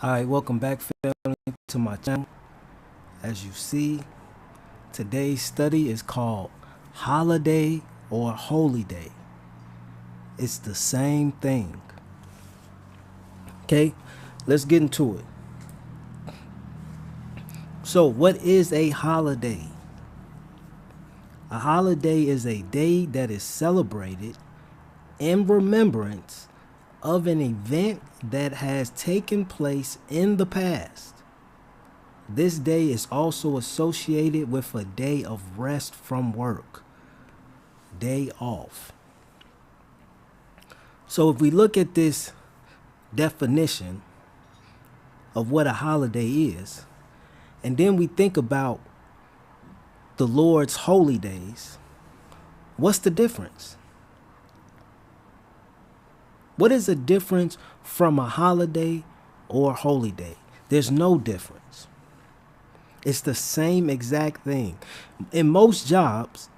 Alright, welcome back, family, to my channel. As you see, today's study is called Holiday or Holy Day. It's the same thing. Okay, let's get into it. So, what is a holiday? A holiday is a day that is celebrated in remembrance of an event that has taken place in the past. This day is also associated with a day of rest from work, day off. So if we look at this definition of what a holiday is, and then we think about the Lord's holy days, what's the difference? What is the difference from a holiday or holy day? There's no difference. It's the same exact thing. In most jobs,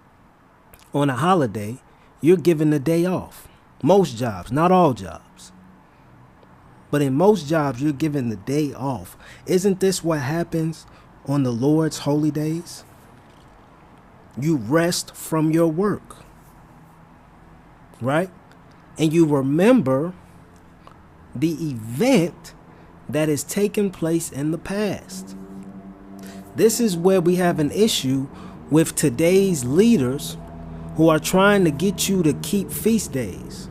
on a holiday, you're given the day off. Most jobs, not all jobs. But in most jobs, you're given the day off. Isn't this what happens on the Lord's holy days? You rest from your work, right? And you remember the event that has taken place in the past. This is where we have an issue with today's leaders who are trying to get you to keep feast days.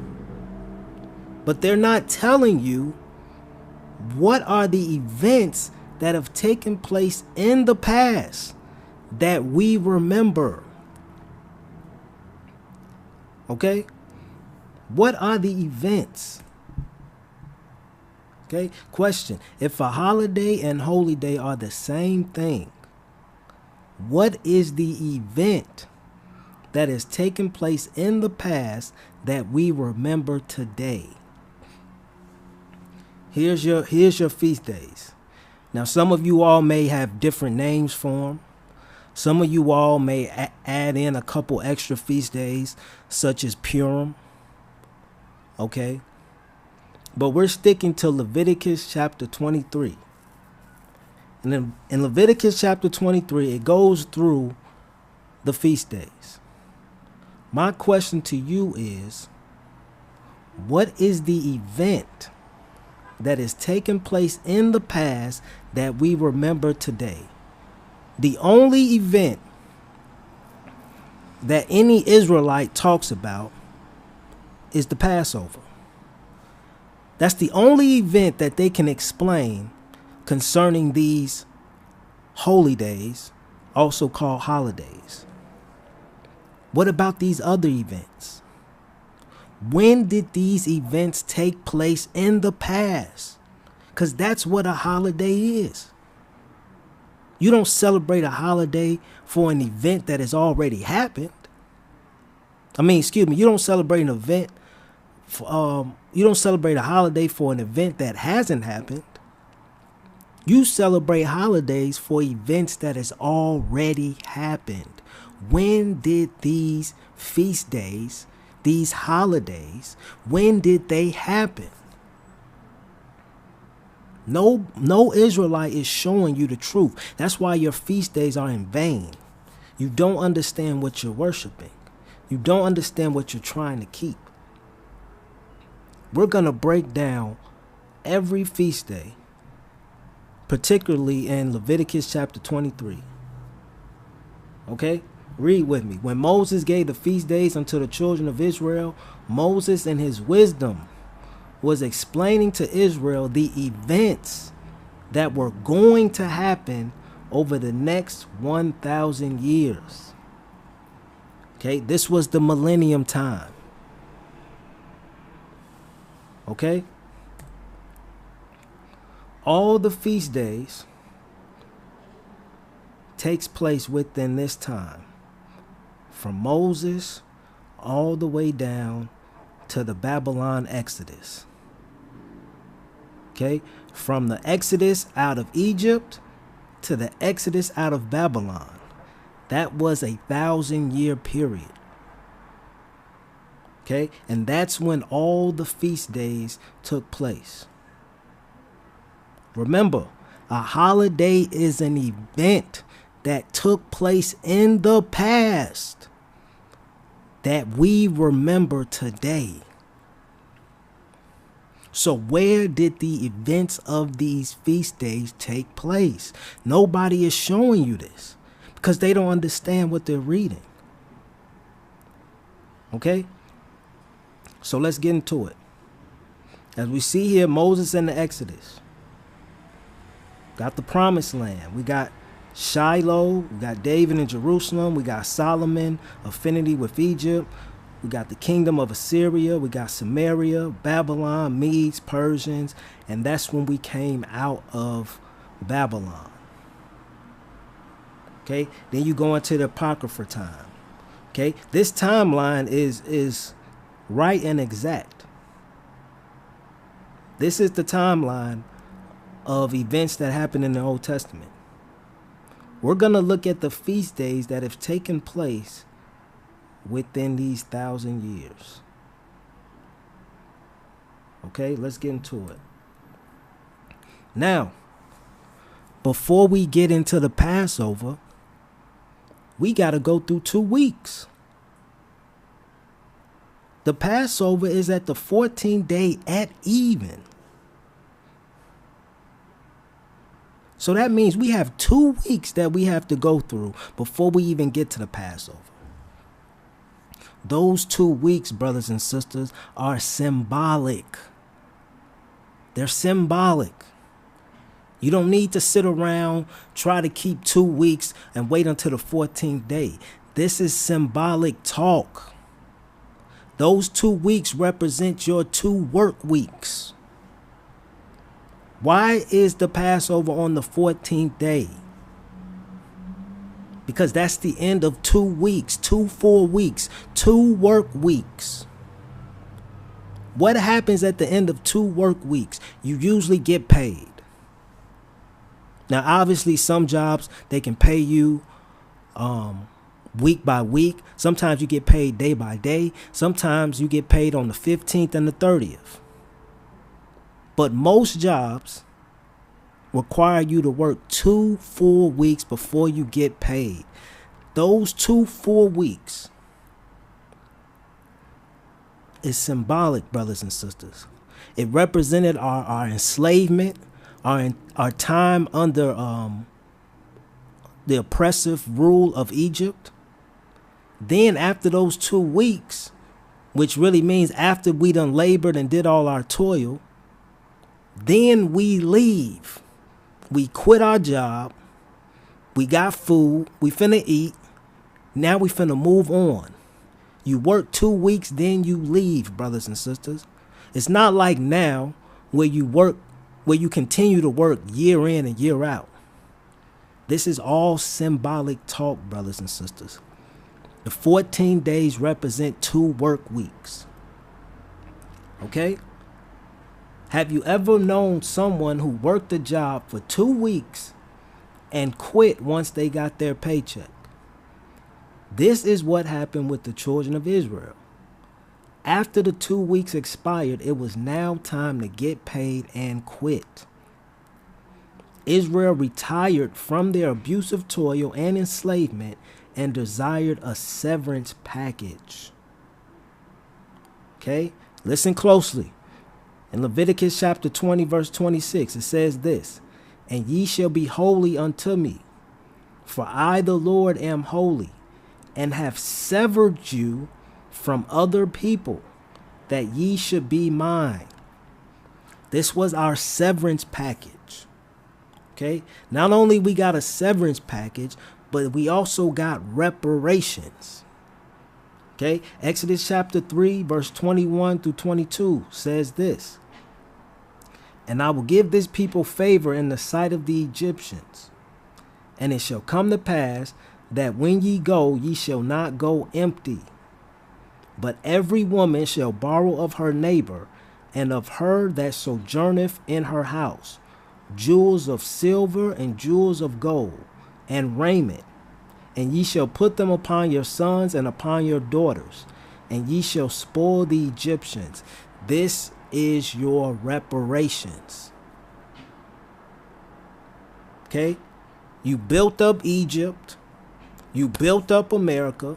But they're not telling you what are the events that have taken place in the past that we remember. Okay? What are the events? Okay, question. If a holiday and holy day are the same thing, what is the event that has taken place in the past that we remember today? Here's your feast days. Now, some of you all may have different names for them. Some of you all may add in a couple extra feast days, such as Purim. Okay, but we're sticking to Leviticus chapter 23. And then in Leviticus chapter 23, it goes through the feast days. My question to you is, what is the event that has taken place in the past that we remember today? The only event that any Israelite talks about is the Passover. That's the only event that they can explain concerning these holy days, also called holidays. What about these other events? When did these events take place in the past? Because that's what a holiday is. You don't celebrate a holiday for an event that has already happened. You don't celebrate an event. You don't celebrate a holiday for an event that hasn't happened. You celebrate holidays for events that has already happened. When did these feast days, these holidays, when did they happen? No Israelite is showing you the truth. That's why your feast days are in vain. You don't understand what you're worshiping. You don't understand what you're trying to keep. We're going to break down every feast day, particularly in Leviticus chapter 23. Okay? Read with me. When Moses gave the feast days unto the children of Israel, Moses in his wisdom was explaining to Israel the events that were going to happen over the next 1,000 years. Okay? This was the millennium time. Okay? All the feast days takes place within this time, from Moses all the way down to the Babylon Exodus. Okay? From the Exodus out of Egypt to the Exodus out of Babylon. That was a 1,000-year period. Okay, and that's when all the feast days took place. Remember, a holiday is an event that took place in the past that we remember today. So where did the events of these feast days take place? Nobody is showing you this because they don't understand what they're reading. Okay? So let's get into it. As we see here, Moses and the Exodus. Got the promised land. We got Shiloh. We got David in Jerusalem. We got Solomon, affinity with Egypt. We got the kingdom of Assyria. We got Samaria, Babylon, Medes, Persians. And that's when we came out of Babylon. Okay. Then you go into the Apocrypha time. Okay. This timeline is right and exact. This is the timeline of events that happened in the Old Testament. We're going to look at the feast days that have taken place within these 1,000 years. Okay, let's get into it. Now, before we get into the Passover, we got to go through 2 weeks. The Passover is at the 14th day at even. So that means we have 2 weeks that we have to go through before we even get to the Passover. Those 2 weeks, brothers and sisters, are symbolic. They're symbolic. You don't need to sit around, try to keep 2 weeks and wait until the 14th day. This is symbolic talk. Those 2 weeks represent your 2 work weeks. Why is the Passover on the 14th day? Because that's the end of 2 weeks, 2 full weeks, 2 work weeks. What happens at the end of 2 work weeks? You usually get paid. Now, obviously, some jobs, they can pay you week by week. Sometimes you get paid day by day. Sometimes you get paid on the 15th and the 30th. But most jobs require you to work 2 full weeks before you get paid. Those 2 full weeks is symbolic, brothers and sisters. It represented our enslavement, our time under the oppressive rule of Egypt. Then after those 2 weeks, which really means after we done labored and did all our toil, then we leave. We quit our job. We got food. We finna eat. Now we finna move on. You work 2 weeks, then you leave, brothers and sisters. It's not like now where you continue to work year in and year out. This is all symbolic talk, brothers and sisters. The 14 days represent 2 work weeks. Okay? Have you ever known someone who worked a job for 2 weeks and quit once they got their paycheck? This is what happened with the children of Israel. After the 2 weeks expired, it was now time to get paid and quit. Israel retired from their abusive toil and enslavement and desired a severance package. Okay, listen closely. In Leviticus chapter 20, verse 26, it says this, "And ye shall be holy unto me, for I the Lord am holy, and have severed you from other people, that ye should be mine." This was our severance package. Okay, not only we got a severance package, but we also got reparations. Okay, Exodus chapter 3, verse 21 through 22 says this, "And I will give this people favor in the sight of the Egyptians. And it shall come to pass that when ye go, ye shall not go empty. But every woman shall borrow of her neighbor, and of her that sojourneth in her house, jewels of silver and jewels of gold, and raiment. And ye shall put them upon your sons and upon your daughters, and ye shall spoil the Egyptians. This is your reparations." Okay? You built up Egypt. You built up America.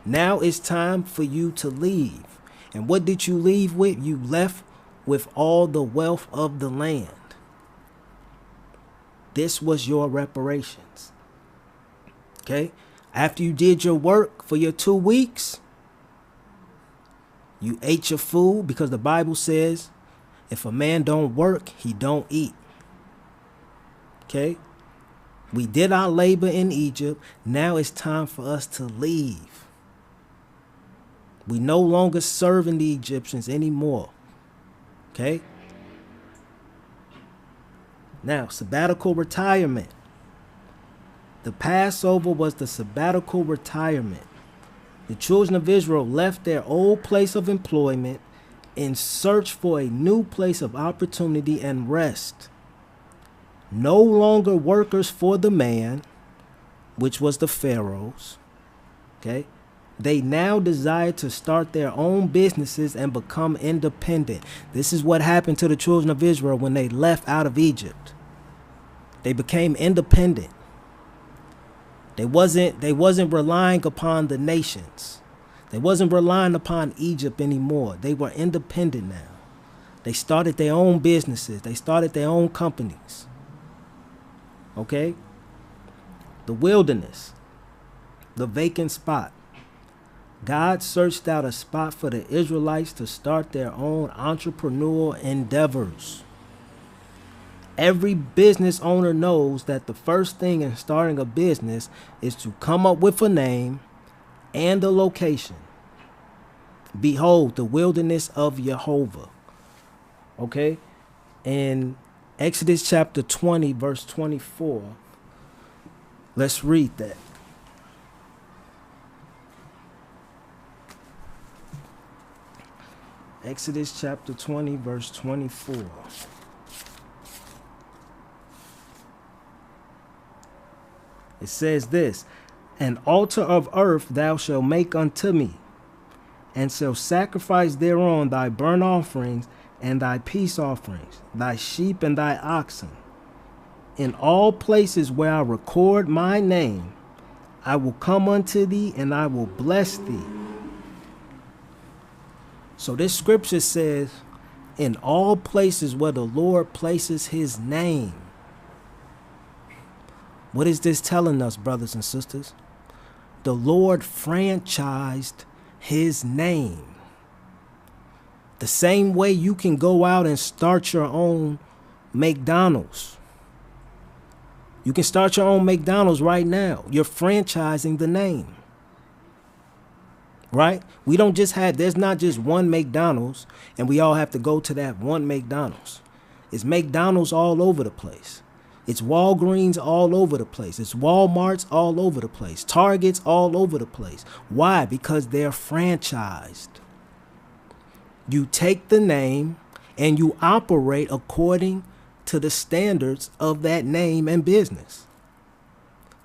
Now it's time for you to leave. And what did you leave with? You left with all the wealth of the land. This was your reparations. Okay? After you did your work for your 2 weeks, you ate your food, because the Bible says if a man don't work, he don't eat. Okay? We did our labor in Egypt. Now it's time for us to leave. We no longer serving the Egyptians anymore. Okay? Now, sabbatical retirement. The Passover was the sabbatical retirement. The children of Israel left their old place of employment in search for a new place of opportunity and rest. No longer workers for the man, which was the pharaohs. Okay? They now desire to start their own businesses and become independent. This is what happened to the children of Israel when they left out of Egypt. They became independent. They wasn't relying upon the nations. They wasn't relying upon Egypt anymore. They were independent now. They started their own businesses. They started their own companies. Okay? The wilderness, the vacant spot. God searched out a spot for the Israelites to start their own entrepreneurial endeavors. Every business owner knows that the first thing in starting a business is to come up with a name and a location. Behold, the wilderness of Jehovah. Okay? In Exodus chapter 20, verse 24, let's read that. Exodus chapter 20, verse 24. It says this: an altar of earth thou shalt make unto me, and shalt sacrifice thereon thy burnt offerings and thy peace offerings, thy sheep and thy oxen. In all places where I record my name, I will come unto thee, and I will bless thee. So this scripture says, in all places where the Lord places his name. What is this telling us, brothers and sisters? The Lord franchised his name. The same way you can go out and start your own McDonald's. You can start your own McDonald's right now. You're franchising the name. Right? We don't just have, there's not just one McDonald's and we all have to go to that one McDonald's. It's McDonald's all over the place. It's Walgreens all over the place. It's Walmarts all over the place. Targets all over the place. Why? Because they're franchised. You take the name and you operate according to the standards of that name and business.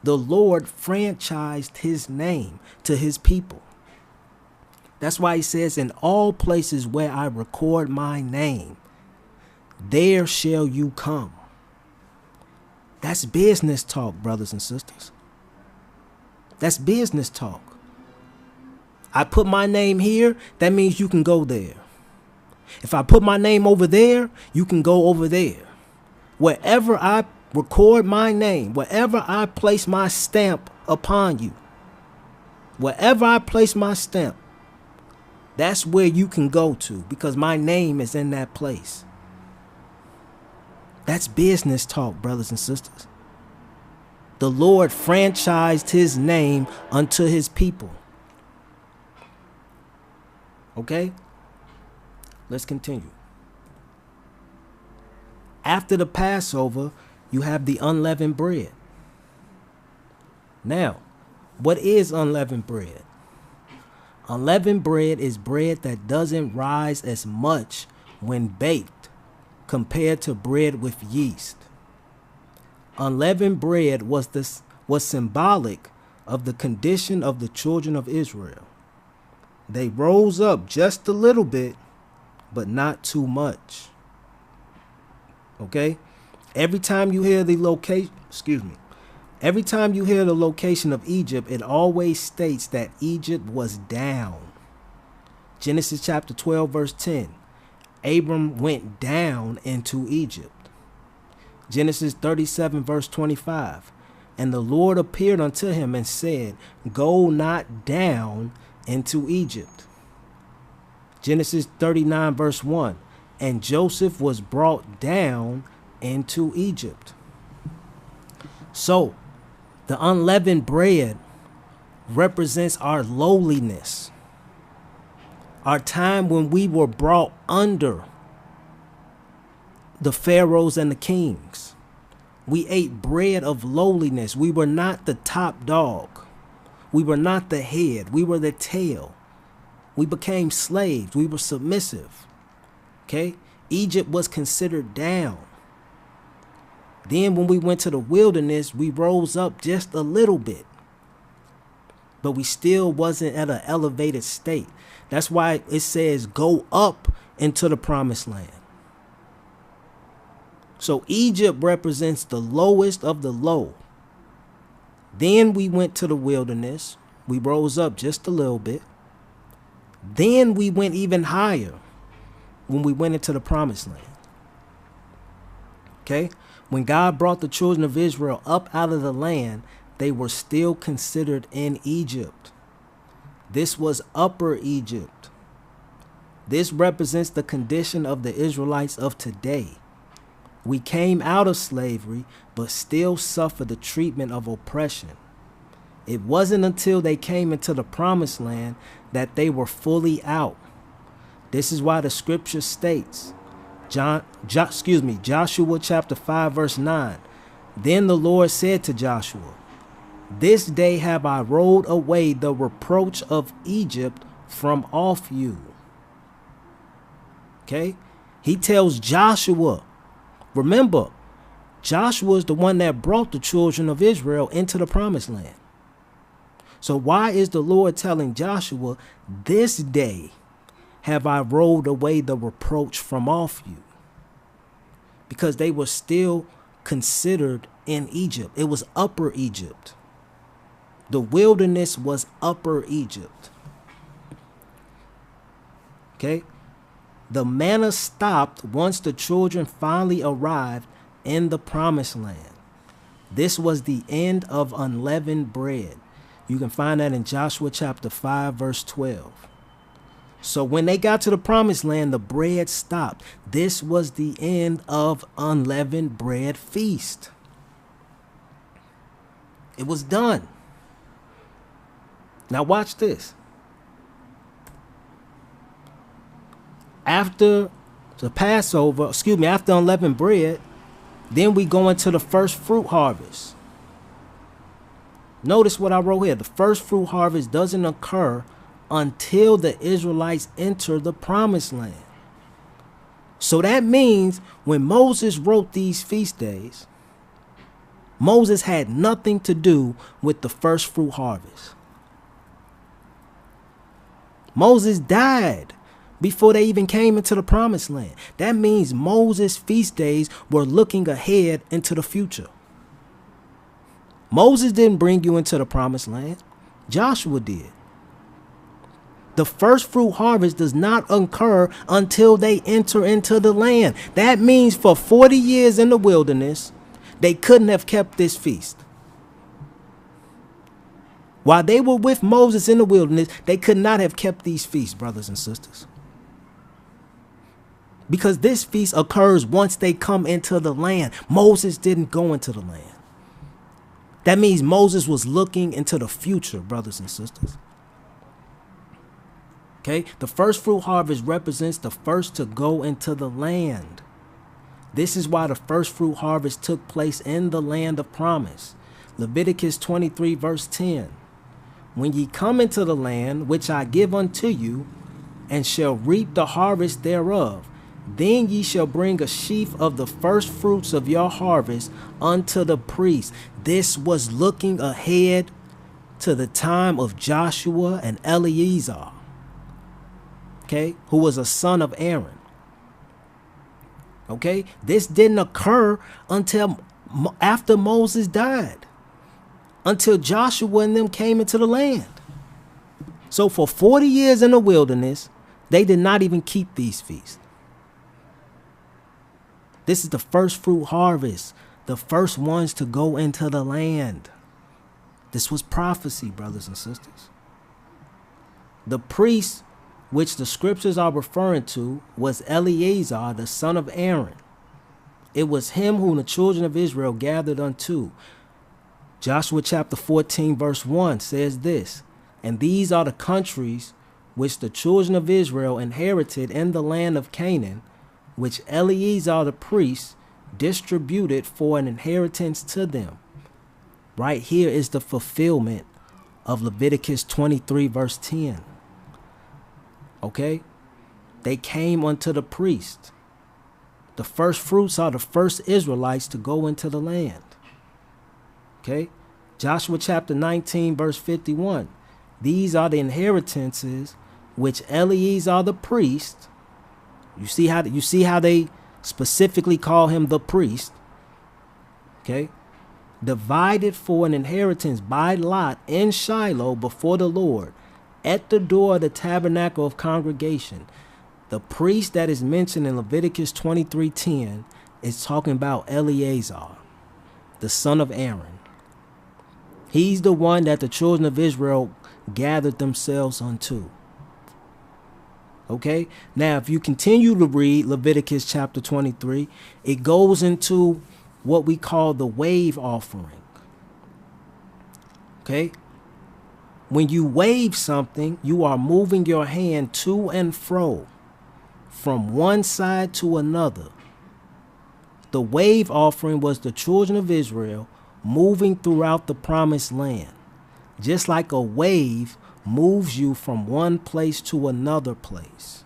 The Lord franchised his name to his people. That's why he says, in all places where I record my name, there shall you come. That's business talk, brothers and sisters. That's business talk. I put my name here, that means you can go there. If I put my name over there, you can go over there. Wherever I record my name, wherever I place my stamp upon you, wherever I place my stamp, that's where you can go to, because my name is in that place. That's business talk, brothers and sisters. The Lord franchised his name unto his people. Okay? Let's continue. After the Passover, you have the unleavened bread. Now, what is unleavened bread? Unleavened bread is bread that doesn't rise as much when baked compared to bread with yeast. Unleavened bread was symbolic of the condition of the children of Israel. They rose up just a little bit, but not too much. Okay? Every time you hear the location, every time you hear the location of Egypt, it always states that Egypt was down. Genesis chapter 12, verse 10. Abram went down into Egypt. Genesis 37, verse 25. And the Lord appeared unto him and said, go not down into Egypt. Genesis 39, verse 1. And Joseph was brought down into Egypt. So, the unleavened bread represents our lowliness, our time when we were brought under the pharaohs and the kings. We ate bread of lowliness. We were not the top dog. We were not the head. We were the tail. We became slaves. We were submissive. Okay? Egypt was considered down. Then when we went to the wilderness, we rose up just a little bit. But we still wasn't at an elevated state. That's why it says go up into the promised land. So Egypt represents the lowest of the low. Then we went to the wilderness. We rose up just a little bit. Then we went even higher when we went into the promised land. Okay? When God brought the children of Israel up out of the land, they were still considered in Egypt. This was Upper Egypt. This represents the condition of the Israelites of today. We came out of slavery, but still suffer the treatment of oppression. It wasn't until they came into the promised land that they were fully out. This is why the scripture states, Joshua chapter 5, verse 9. Then the Lord said to Joshua, this day have I rolled away the reproach of Egypt from off you. Okay? He tells Joshua, remember, Joshua is the one that brought the children of Israel into the promised land. So why is the Lord telling Joshua, this day have I rolled away the reproach from off you? Because they were still considered in Egypt. It was Upper Egypt. The wilderness was Upper Egypt. Okay? The manna stopped once the children finally arrived in the promised land. This was the end of unleavened bread. You can find that in Joshua chapter 5, verse 12. So when they got to the promised land, the bread stopped. This was the end of unleavened bread feast. It was done. Now watch this. After the Passover, after unleavened bread, then we go into the first fruit harvest. Notice what I wrote here. The first fruit harvest doesn't occur until the Israelites enter the promised land. So that means when Moses wrote these feast days, Moses had nothing to do with the first fruit harvest. Moses died before they even came into the promised land. That means Moses' feast days were looking ahead into the future. Moses didn't bring you into the promised land. Joshua did. The first fruit harvest does not occur until they enter into the land. That means for 40 years in the wilderness, they couldn't have kept this feast. While they were with Moses in the wilderness, they could not have kept these feasts, brothers and sisters. Because this feast occurs once they come into the land. Moses didn't go into the land. That means Moses was looking into the future, brothers and sisters. Okay, the first fruit harvest represents the first to go into the land. This is why the first fruit harvest took place in the land of promise. Leviticus 23 verse 10. When ye come into the land which I give unto you, and shall reap the harvest thereof, then ye shall bring a sheaf of the first fruits of your harvest unto the priest. This was looking ahead to the time of Joshua and Eleazar, okay, who was a son of Aaron. Okay, this didn't occur until after Moses died, until Joshua and them came into the land. So for 40 years in the wilderness, they did not even keep these feasts. This is the first fruit harvest, the first ones to go into the land. This was prophecy, brothers and sisters. The priest, which the scriptures are referring to, was Eleazar, the son of Aaron. It was him whom the children of Israel gathered unto. Joshua chapter 14 verse 1 says this, and these are the countries which the children of Israel inherited in the land of Canaan, which Eleazar the priest distributed for an inheritance to them. Right here is the fulfillment of Leviticus 23 verse 10. Okay? They came unto the priest. The first fruits are the first Israelites to go into the land. Okay? Joshua chapter 19 verse 51. These are the inheritances which Eleazar the priest, you see how they specifically call him the priest, okay, divided for an inheritance by lot in Shiloh before the Lord at the door of the tabernacle of congregation. The priest that is mentioned in Leviticus 23:10 is talking about Eleazar, the son of Aaron. He's the one that the children of Israel gathered themselves unto. Okay, now if you continue to read Leviticus chapter 23, it goes into what we call the wave offering. Okay, when you wave something, you are moving your hand to and fro from one side to another. The wave offering was the children of Israel moving throughout the promised land. Just like a wave moves you from one place to another place.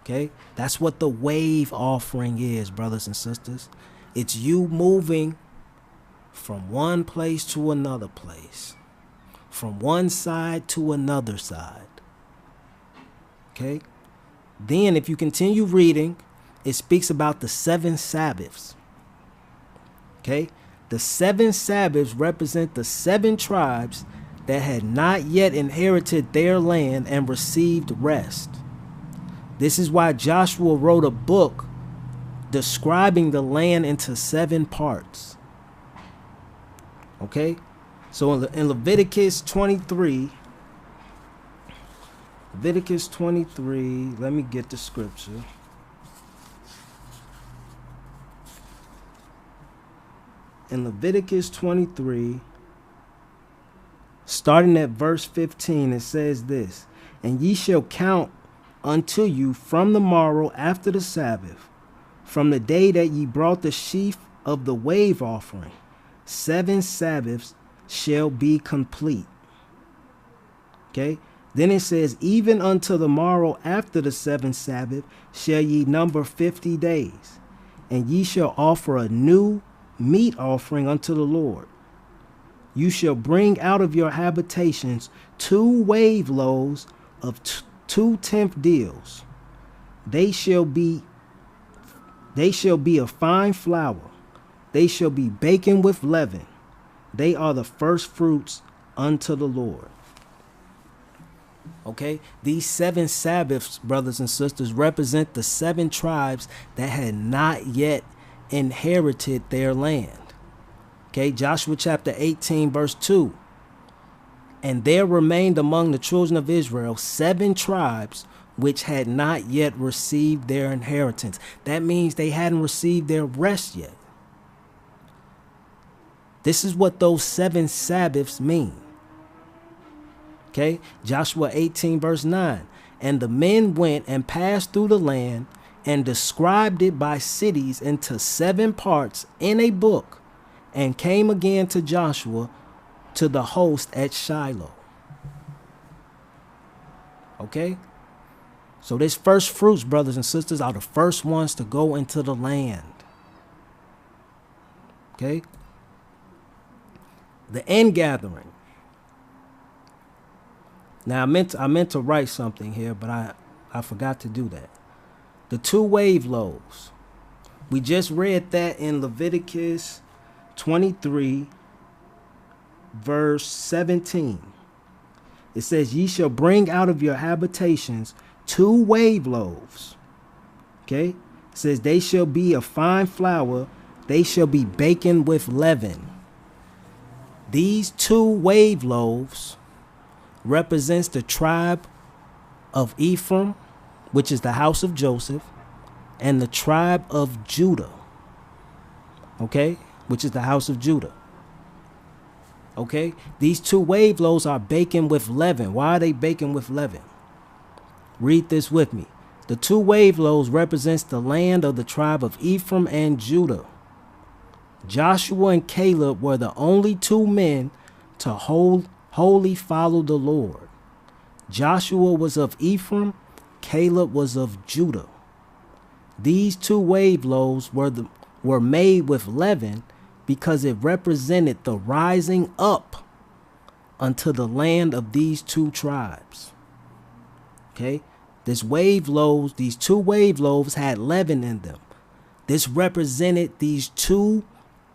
Okay? That's what the wave offering is, brothers and sisters. It's you moving from one place to another place. From one side to another side. Okay? Then if you continue reading, it speaks about the 7 Sabbaths. Okay? The 7 Sabbaths represent the 7 tribes that had not yet inherited their land and received rest. This is why Joshua wrote a book describing the land into 7 parts. Okay? So in Leviticus 23, let me get the scripture. In Leviticus 23, starting at verse 15, it says this, and ye shall count unto you from the morrow after the Sabbath, from the day that ye brought the sheaf of the wave offering, 7 Sabbaths shall be complete. Okay? Then it says, even unto the morrow after the 7th Sabbath shall ye number 50 days, and ye shall offer a new meat offering unto the Lord. You shall bring out of your habitations 2 wave loaves of 2 tenth deals. They shall be of fine flour. They shall be baken with leaven. They are the first fruits unto the Lord. Okay, these 7 Sabbaths, brothers and sisters, represent the 7 tribes that had not yet inherited their land. Okay, Joshua chapter 18 verse 2. And there remained among the children of Israel 7 tribes which had not yet received their inheritance. That means they hadn't received their rest yet. This is what those 7 Sabbaths mean. Okay, Joshua 18 verse 9. And the men went and passed through the land and described it by cities into 7 parts in a book, and came again to Joshua to the host at Shiloh. Okay? So this first fruits, brothers and sisters, are the first ones to go into the land. Okay? The end gathering. Now I meant to write something here, but I forgot to do that. The two wave loaves. We just read that in Leviticus 23, verse 17. It says, ye shall bring out of your habitations 2 wave loaves. Okay? It says, they shall be of fine flour, they shall be baken with leaven. These 2 wave loaves represents the tribe of Ephraim, which is the house of Joseph, and the tribe of Judah, okay, which is the house of Judah. Okay, these 2 wave loaves are baking with leaven. Why are they baking with leaven? Read this with me. The 2 wave loaves represents the land of the tribe of Ephraim and Judah. Joshua and Caleb were the only 2 men to wholly follow the Lord. Joshua was of Ephraim, Caleb was of Judah. These 2 wave loaves were made with leaven because it represented the rising up unto the land of these 2 tribes. Okay, these 2 wave loaves had leaven in them. This represented these 2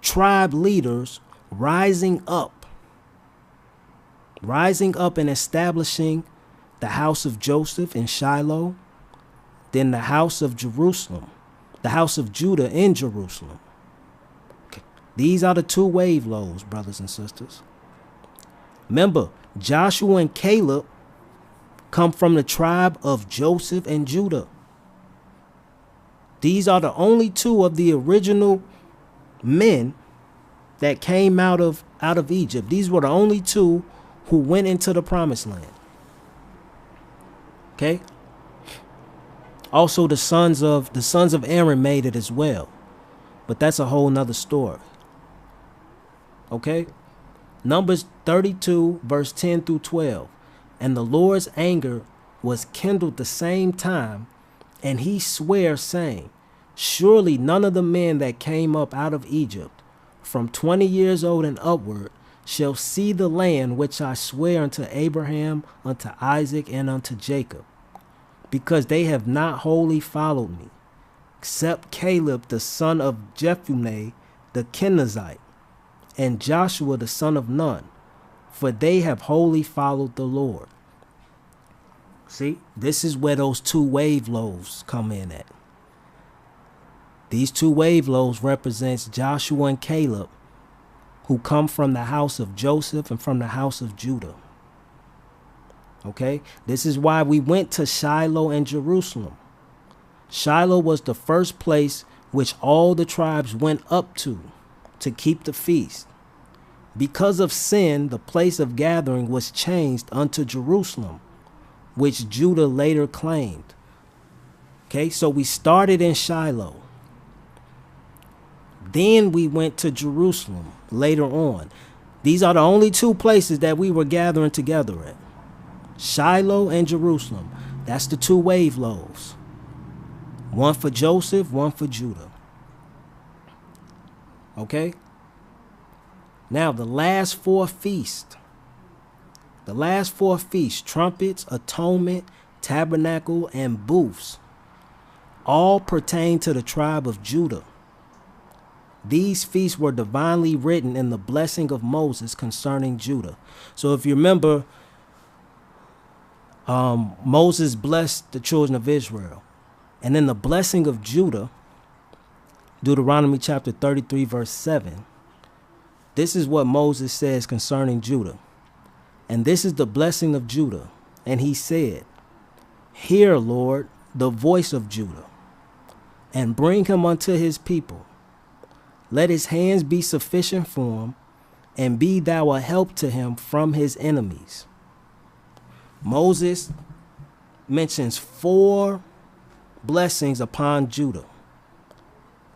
tribe leaders rising up and establishing the house of Joseph in Shiloh, then the house of Jerusalem, the house of Judah in Jerusalem. Okay. These are the 2 wave loaves, brothers and sisters. Remember, Joshua and Caleb come from the tribe of Joseph and Judah. These are the only 2 of the original men that came out of Egypt. These were the only 2 who went into the promised land. Okay? Also the sons of Aaron made it as well. But that's a whole nother story. Okay? Numbers 32, verse 10 through 12. And the Lord's anger was kindled the same time, and he sware, saying, surely none of the men that came up out of Egypt, from 20 years old and upward, shall see the land which I swear unto Abraham, unto Isaac, and unto Jacob, because they have not wholly followed me, except Caleb the son of Jephunneh the Kenizzite, and Joshua the son of Nun, for they have wholly followed the Lord. See, this is where those 2 wave loaves come in at. These 2 wave loaves represents Joshua and Caleb, who come from the house of Joseph and from the house of Judah. Okay, this is why we went to Shiloh and Jerusalem. Shiloh was the first place which all the tribes went up to keep the feast. Because of sin, the place of gathering was changed unto Jerusalem, which Judah later claimed. Okay, so we started in Shiloh. Then we went to Jerusalem later on. These are the only 2 places that we were gathering together at. Shiloh and Jerusalem. That's the 2 wave loaves. One for Joseph, one for Judah. Okay? Now the last 4 feasts. The last 4 feasts, trumpets, atonement, tabernacle, and booths, all pertain to the tribe of Judah. These feasts were divinely written in the blessing of Moses concerning Judah. So if you remember, Moses blessed the children of Israel. And in the blessing of Judah, Deuteronomy chapter 33, verse 7, this is what Moses says concerning Judah. And this is the blessing of Judah. And he said, hear, Lord, the voice of Judah, and bring him unto his people. Let his hands be sufficient for him, and be thou a help to him from his enemies. Moses mentions 4 blessings upon Judah.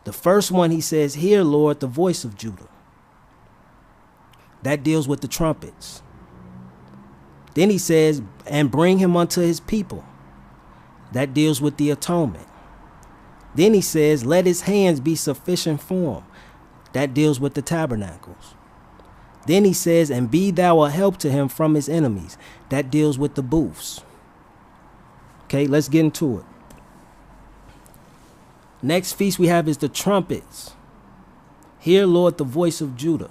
The first one, he says, hear, Lord, the voice of Judah. That deals with the trumpets. Then he says, and bring him unto his people. That deals with the atonement. Then he says, let his hands be sufficient for him. That deals with the tabernacles. Then he says, and be thou a help to him from his enemies. That deals with the booths. Okay, let's get into it. Next feast we have is the trumpets. Hear, Lord, the voice of Judah.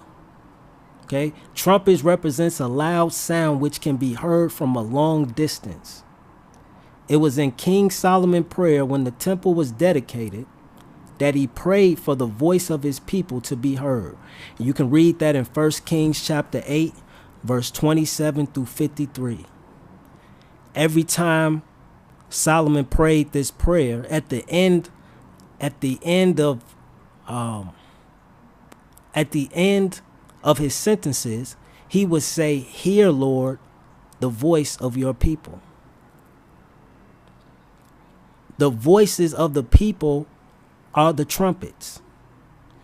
Okay, trumpets represents a loud sound which can be heard from a long distance. It was in King Solomon's prayer when the temple was dedicated that he prayed for the voice of his people to be heard. You can read that in 1 Kings chapter 8, verse 27 through 53. Every time Solomon prayed this prayer, at the end of his sentences, he would say, "Hear, Lord, the voice of your people." The voices of the people are the trumpets.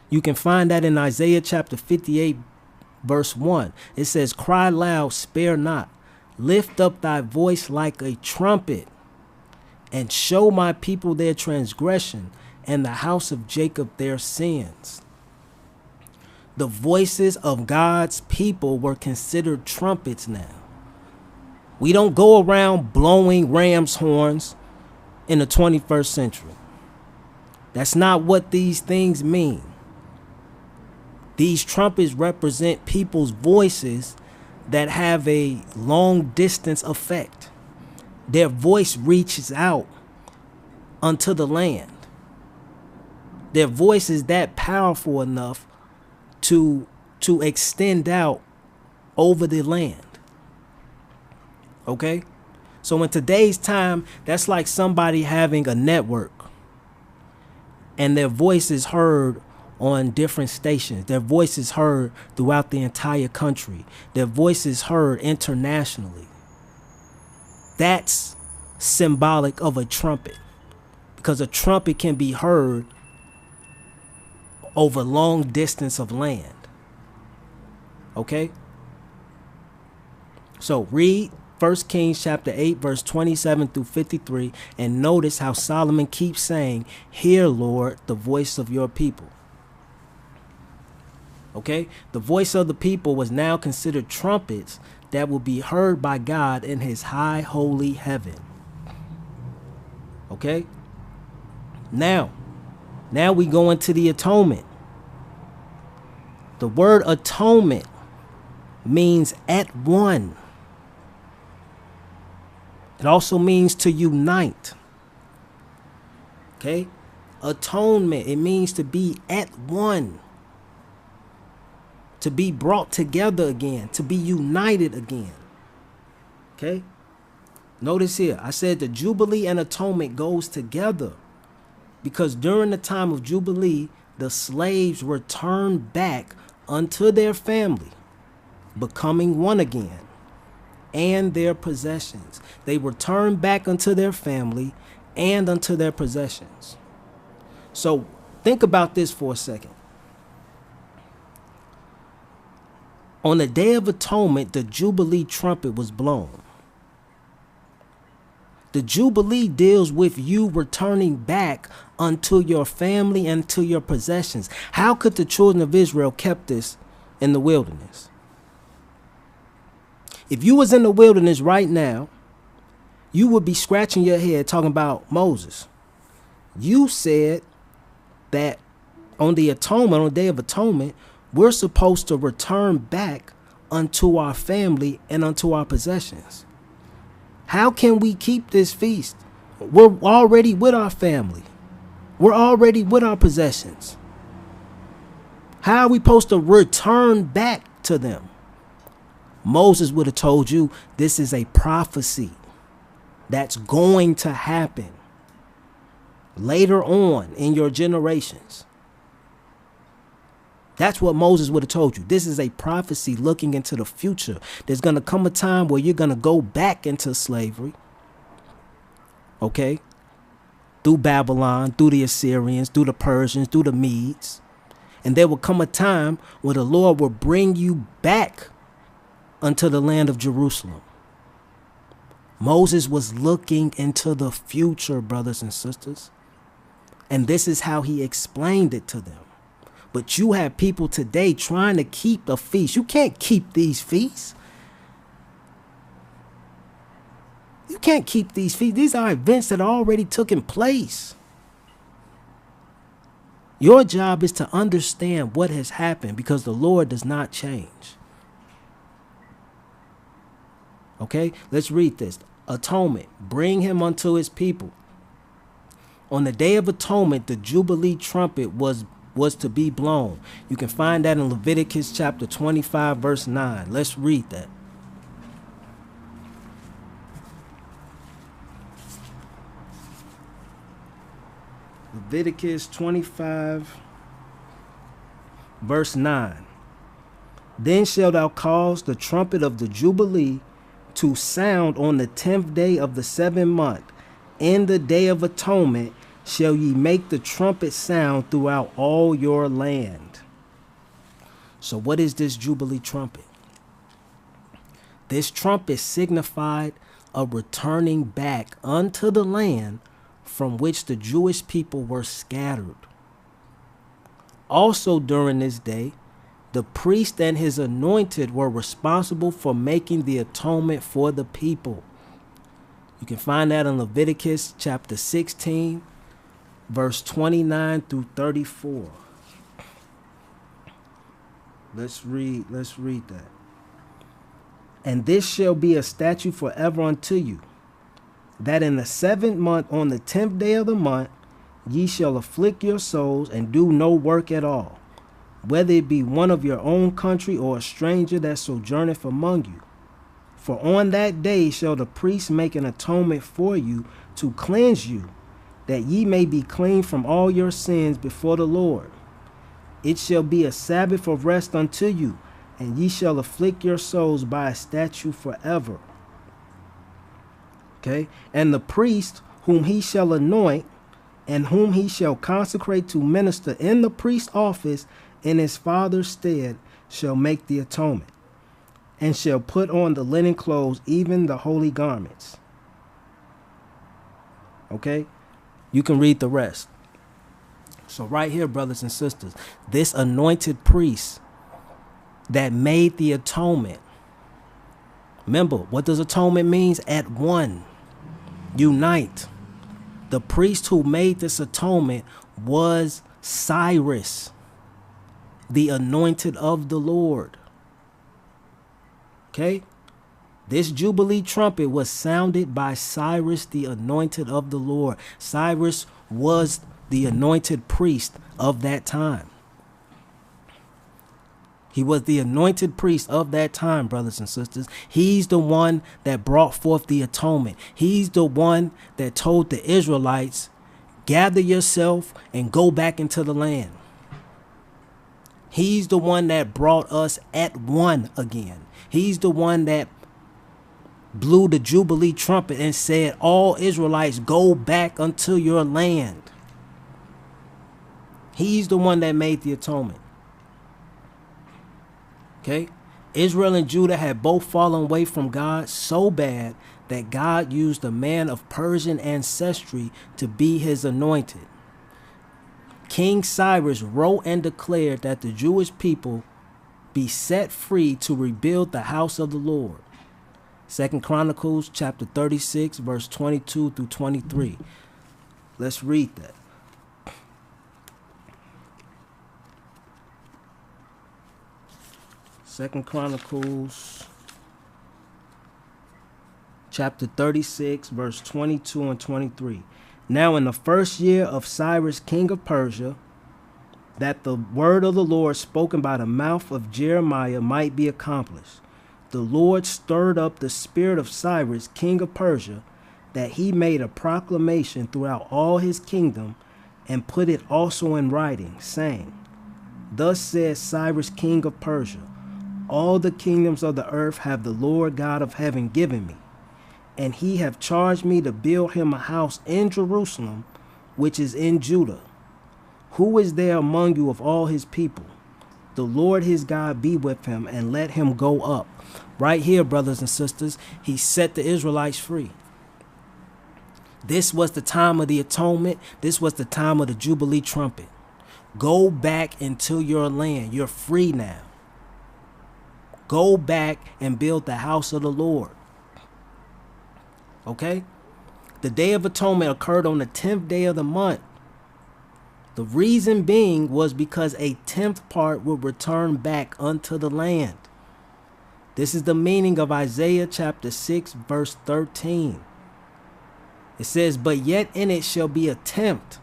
You can find that in Isaiah chapter 58, verse 1. It says, "Cry loud, spare not. Lift up thy voice like a trumpet, and show my people their transgression, and the house of Jacob their sins." The voices of God's people were considered trumpets now. We don't go around blowing ram's horns in the 21st century. That's not what these things mean. These trumpets represent people's voices that have a long distance effect. Their voice reaches out unto the land. Their voice is that powerful enough to extend out over the land. Okay? So in today's time, that's like somebody having a network and their voice is heard on different stations. Their voice is heard throughout the entire country. Their voice is heard internationally. That's symbolic of a trumpet, because a trumpet can be heard over long distance of land. Okay? So read 1 Kings chapter 8, verse 27 through 53, and notice how Solomon keeps saying, "Hear, Lord, the voice of your people." Okay? The voice of the people was now considered trumpets that will be heard by God in his high holy heaven. Okay? Now we go into the atonement. The word atonement means at one. It also means to unite. Okay? Atonement, it means to be at one. To be brought together again. To be united again. Okay? Notice here, I said the Jubilee and atonement goes together, because during the time of Jubilee, the slaves were turned back unto their family, becoming one again, and their possessions. They were turned back unto their family and unto their possessions. So think about this for a second. On the Day of Atonement, the Jubilee trumpet was blown. The Jubilee deals with you returning back unto your family and to your possessions. How could the children of Israel kept this in the wilderness? If you was in the wilderness right now, you would be scratching your head talking about Moses. You said that on the atonement, on the Day of Atonement, we're supposed to return back unto our family and unto our possessions. How can we keep this feast? We're already with our family. We're already with our possessions. How are we supposed to return back to them? Moses would have told you this is a prophecy that's going to happen later on in your generations. That's what Moses would have told you. This is a prophecy looking into the future. There's going to come a time where you're going to go back into slavery. Okay? Through Babylon, through the Assyrians, through the Persians, through the Medes. And there will come a time where the Lord will bring you back unto the land of Jerusalem. Moses was looking into the future, brothers and sisters. And this is how he explained it to them. But you have people today trying to keep a feast. You can't keep these feasts. You can't keep these feasts. These are events that already took in place. Your job is to understand what has happened, because the Lord does not change. Okay, let's read this. Atonement. Bring him unto his people. On the Day of Atonement, the Jubilee trumpet was to be blown. You can find that in Leviticus chapter 25, verse 9. Let's read that. Leviticus 25, verse 9. Then shalt thou cause the trumpet of the Jubilee to sound on the 10th day of the 7th month. In the Day of Atonement shall ye make the trumpet sound throughout all your land. So what is this Jubilee trumpet? This trumpet signified a returning back unto the land from which the Jewish people were scattered. Also during this day, the priest and his anointed were responsible for making the atonement for the people. You can find that in Leviticus chapter 16, verse 29 through 34. Let's read that. And this shall be a statute forever unto you, that in the 7th month, on the 10th day of the month, ye shall afflict your souls and do no work at all, whether it be one of your own country or a stranger that sojourneth among you. For on that day shall the priest make an atonement for you to cleanse you, that ye may be clean from all your sins before the Lord. It shall be a Sabbath of rest unto you, and ye shall afflict your souls by a statute forever. Okay, and the priest whom he shall anoint, and whom he shall consecrate to minister in the priest's office in his father's stead, shall make the atonement, and shall put on the linen clothes, even the holy garments. Okay, you can read the rest. So right here, brothers and sisters, this anointed priest that made the atonement. Remember, what does atonement means? At one. Unite. The priest who made this atonement was Cyrus, the anointed of the Lord. Okay? This Jubilee trumpet was sounded by Cyrus, the anointed of the Lord. Cyrus was the anointed priest of that time. He was the anointed priest of that time, brothers and sisters. He's the one that brought forth the atonement. He's the one that told the Israelites, gather yourself and go back into the land. He's the one that brought us at one again. He's the one that blew the Jubilee trumpet and said, all Israelites, go back unto your land. He's the one that made the atonement. Okay, Israel and Judah had both fallen away from God so bad that God used a man of Persian ancestry to be his anointed. King Cyrus wrote and declared that the Jewish people be set free to rebuild the house of the Lord. 2 Chronicles chapter 36, verse 22 through 23. Let's read that. Second Chronicles chapter 36, verse 22 and 23. Now in the first year of Cyrus, king of Persia, that the word of the Lord spoken by the mouth of Jeremiah might be accomplished, the Lord stirred up the spirit of Cyrus, king of Persia, that he made a proclamation throughout all his kingdom, and put it also in writing, saying, Thus says Cyrus, king of Persia, all the kingdoms of the earth have the Lord God of heaven given me, and he have charged me to build him a house in Jerusalem, which is in Judah. Who is there among you of all his people? The Lord his God be with him, and let him go up. Right here, brothers and sisters, he set the Israelites free. This was the time of the atonement. This was the time of the Jubilee trumpet. Go back into your land. You're free now. Go back and build the house of the Lord. Okay? The Day of Atonement occurred on the 10th day of the month. The The reason being was because a tenth part will return back unto the land. This is the meaning of Isaiah chapter 6, verse 13. It says, but yet in it shall be a tenth,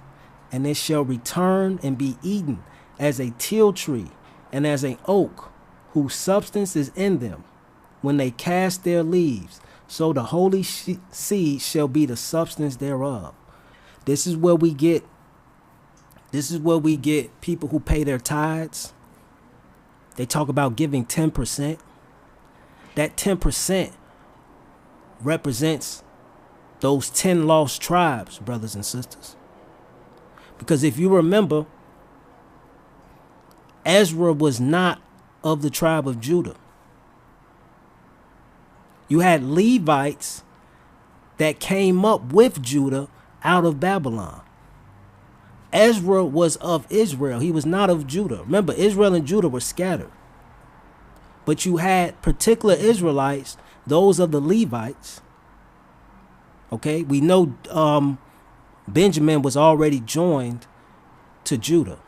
and it shall return and be eaten as a teil tree and as an oak, whose substance is in them, when they cast their leaves. So the holy seed shall be the substance thereof. This is where we get people who pay their tithes. They talk about giving 10%. That 10% represents those 10 lost tribes, brothers and sisters. Because if you remember, Ezra was not of the tribe of Judah. You had Levites that came up with Judah out of Babylon. Ezra was of Israel. He was not of Judah. Remember, Israel and Judah were scattered. But you had particular Israelites, those of the Levites. Okay, we know Benjamin was already joined to Judah.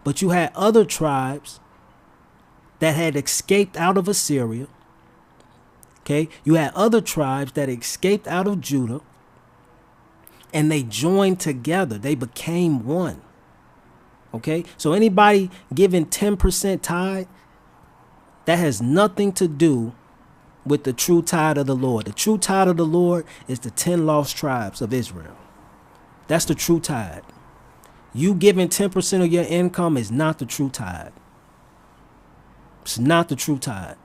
But you had other tribes that had escaped out of Assyria. Okay, you had other tribes that escaped out of Judah, and they joined together. They became one. Okay, so anybody giving 10% tithe, that has nothing to do with the true tithe of the Lord. The true tithe of the Lord is the 10 lost tribes of Israel. That's the true tithe. You giving 10% of your income is not the true tithe. It's not the true tithe.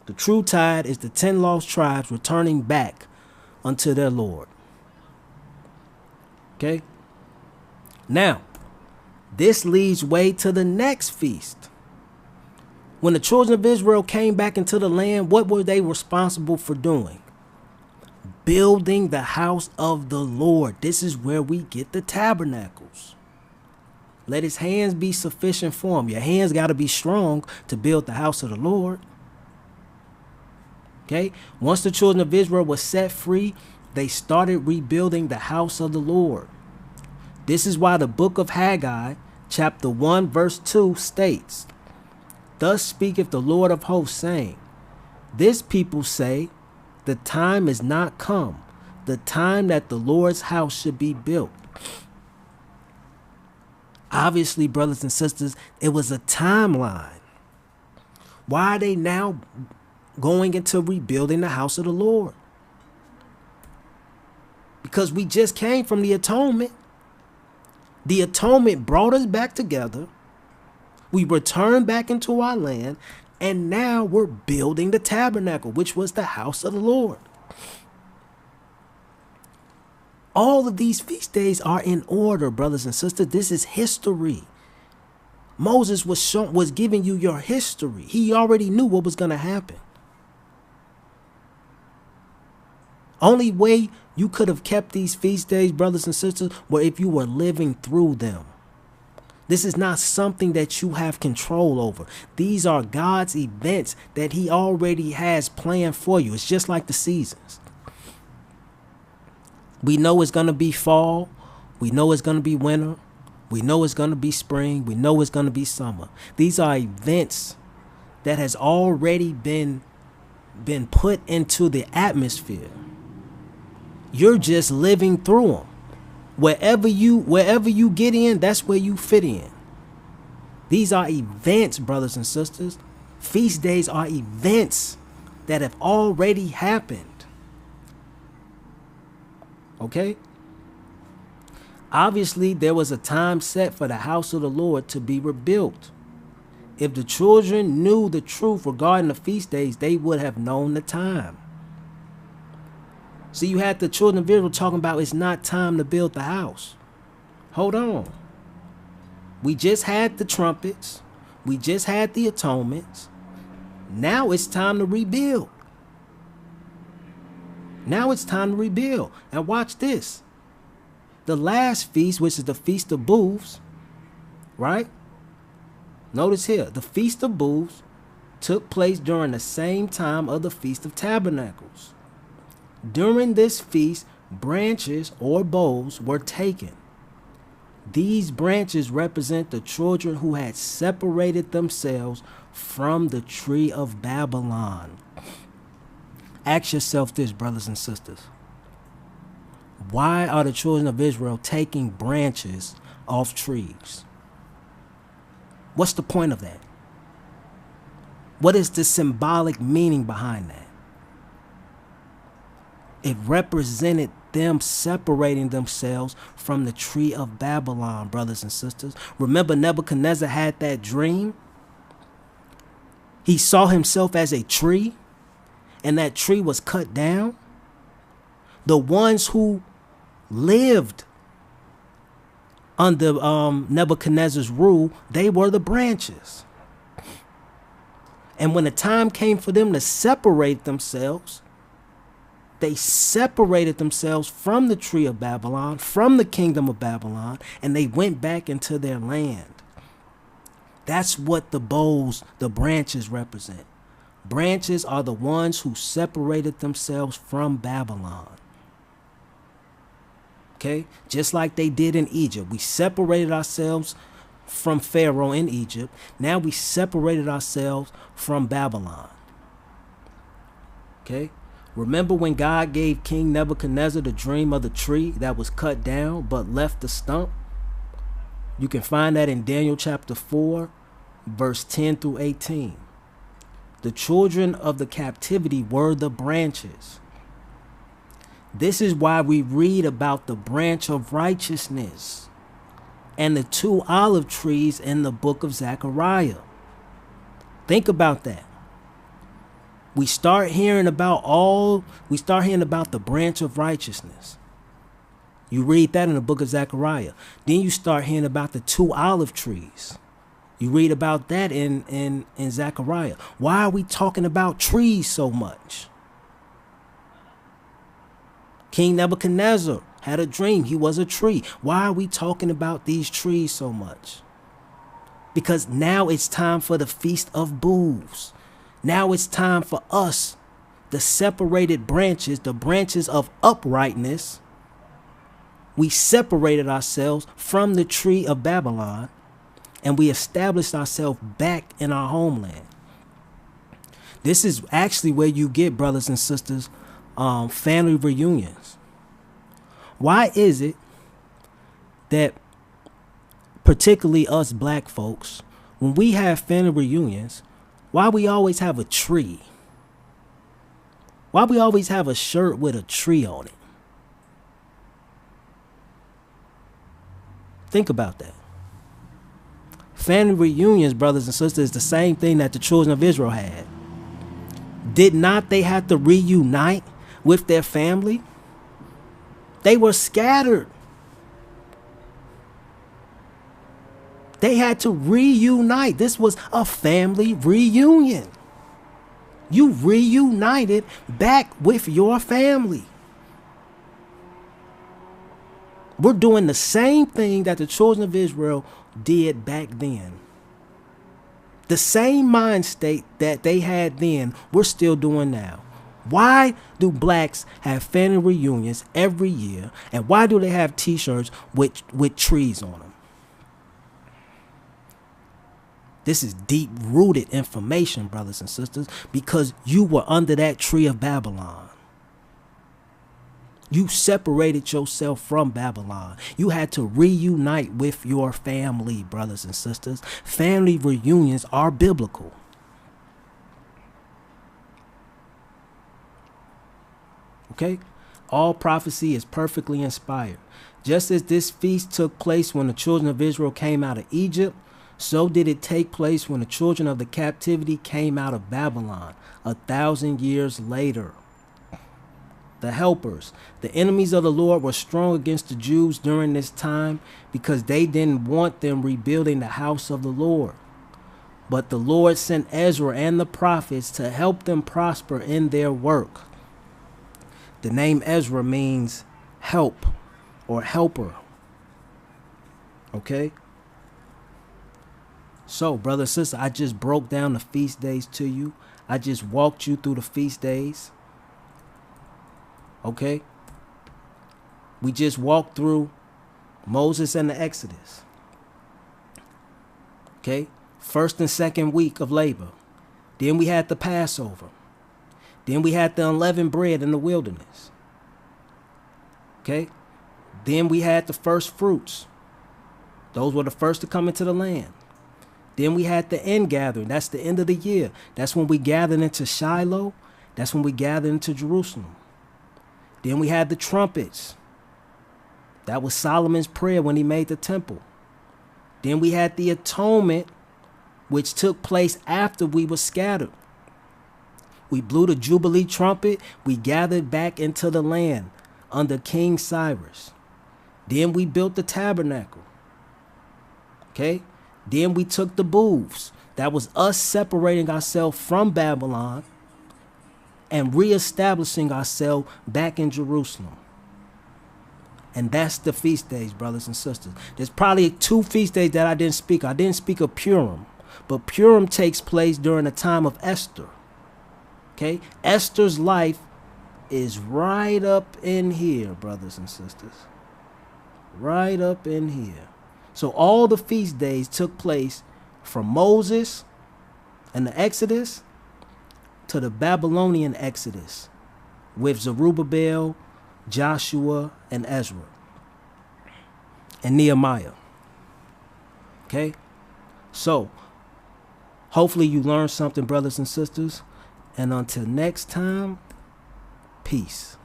The true tithe is the 10 lost tribes returning back unto their Lord. Okay? Now, this leads way to the next feast. When the children of Israel came back into the land, what were they responsible for doing? Building the house of the Lord. This is where we get the tabernacles. Let his hands be sufficient for him. Your hands got to be strong to build the house of the Lord. Okay? Once the children of Israel were set free, they started rebuilding the house of the Lord. This is why the book of Haggai, chapter 1, verse 2 states, thus speaketh the Lord of hosts, saying, this people say, the time is not come, the time that the Lord's house should be built. Obviously, brothers and sisters, it was a timeline. Why are they now going into rebuilding the house of the Lord? Because we just came from the atonement. The atonement brought us back together. We returned back into our land, and now we're building the tabernacle, which was the house of the Lord. All of these feast days are in order, brothers and sisters. This is history. Moses was giving you your history. He already knew what was going to happen. Only way you could have kept these feast days, brothers and sisters, were if you were living through them. This is not something that you have control over. These are God's events that he already has planned for you. It's just like the seasons. We know it's going to be fall. We know it's going to be winter. We know it's going to be spring. We know it's going to be summer. These are events that has already been put into the atmosphere. You're just living through them. Wherever you get in, that's where you fit in. These are events, brothers and sisters. Feast days are events that have already happened. Okay? Obviously, there was a time set for the house of the Lord to be rebuilt. If the children knew the truth regarding the feast days, they would have known the time. See, you had the children of Israel talking about it's not time to build the house. Hold on. We just had the trumpets. We just had the atonements. Now it's time to rebuild. Now it's time to rebuild. And watch this. The last feast, which is the Feast of Booths, right? Notice here, the Feast of Booths took place during the same time of the Feast of Tabernacles. During this feast, branches or boughs were taken. These branches represent the children who had separated themselves from the tree of Babylon. Ask yourself this, brothers and sisters. Why are the children of Israel taking branches off trees? What's the point of that? What is the symbolic meaning behind that? It represented them separating themselves from the tree of Babylon, brothers and sisters. Remember, Nebuchadnezzar had that dream. He saw himself as a tree, and that tree was cut down. The ones who lived under Nebuchadnezzar's rule, they were the branches. And when the time came for them to separate themselves, they separated themselves from the tree of Babylon, from the kingdom of Babylon, and they went back into their land. That's what the boughs, the branches represent. Branches are the ones who separated themselves from Babylon. Okay? Just like they did in Egypt. We separated ourselves from Pharaoh in Egypt. Now we separated ourselves from Babylon. Okay? Remember when God gave King Nebuchadnezzar the dream of the tree that was cut down but left the stump? You can find that in Daniel chapter 4, verse 10 through 18. The children of the captivity were the branches. This is why we read about the branch of righteousness and the 2 olive trees in the book of Zechariah. Think about that. We start hearing about the branch of righteousness. You read that in the book of Zechariah. Then you start hearing about the 2 olive trees. You read about that in Zechariah. Why are we talking about trees so much? King Nebuchadnezzar had a dream. He was a tree. Why are we talking about these trees so much? Because now it's time for the Feast of Booths. Now it's time for us, the separated branches, the branches of uprightness. We separated ourselves from the tree of Babylon, and we established ourselves back in our homeland. This is actually where you get, brothers and sisters, family reunions. Why is it that particularly us black folks, when we have family reunions, why we always have a tree? Why we always have a shirt with a tree on it? Think about that. Family reunions, brothers and sisters, is the same thing that the children of Israel had. Did not they have to reunite with their family? They were scattered. They had to reunite. This was a family reunion. You reunited back with your family. We're doing the same thing that the children of Israel did back then. The same mind state that they had then, we're still doing now. Why do blacks have family reunions every year? And why do they have t-shirts with trees on them? This is deep-rooted information, brothers and sisters, because you were under that tree of Babylon. You separated yourself from Babylon. You had to reunite with your family, brothers and sisters. Family reunions are biblical. Okay? All prophecy is perfectly inspired. Just as this feast took place when the children of Israel came out of Egypt, so did it take place when the children of the captivity came out of Babylon 1,000 years later. The helpers, the enemies of the Lord, were strong against the Jews during this time because they didn't want them rebuilding the house of the Lord. But the Lord sent Ezra and the prophets to help them prosper in their work. The name Ezra means help or helper. Okay? So, brother and sister, I just broke down the feast days to you. I just walked you through the feast days. Okay? We just walked through Moses and the Exodus. Okay? First and second week of labor. Then we had the Passover. Then we had the unleavened bread in the wilderness. Okay? Then we had the first fruits. Those were the first to come into the land. Then we had the end gathering. That's the end of the year. That's when we gathered into Shiloh. That's when we gathered into Jerusalem. Then we had the trumpets. That was Solomon's prayer when he made the temple. Then we had the atonement, which took place after we were scattered. We blew the Jubilee trumpet. We gathered back into the land under King Cyrus. Then we built the tabernacle. Okay? Then we took the booths. That was us separating ourselves from Babylon and reestablishing ourselves back in Jerusalem. And that's the feast days, brothers and sisters. There's probably 2 feast days that I didn't speak. I didn't speak of Purim. But Purim takes place during the time of Esther. Okay? Esther's life is right up in here, brothers and sisters. Right up in here. So all the feast days took place from Moses and the Exodus to the Babylonian Exodus with Zerubbabel, Joshua, and Ezra, and Nehemiah. Okay? So, hopefully you learned something, brothers and sisters. And until next time, peace.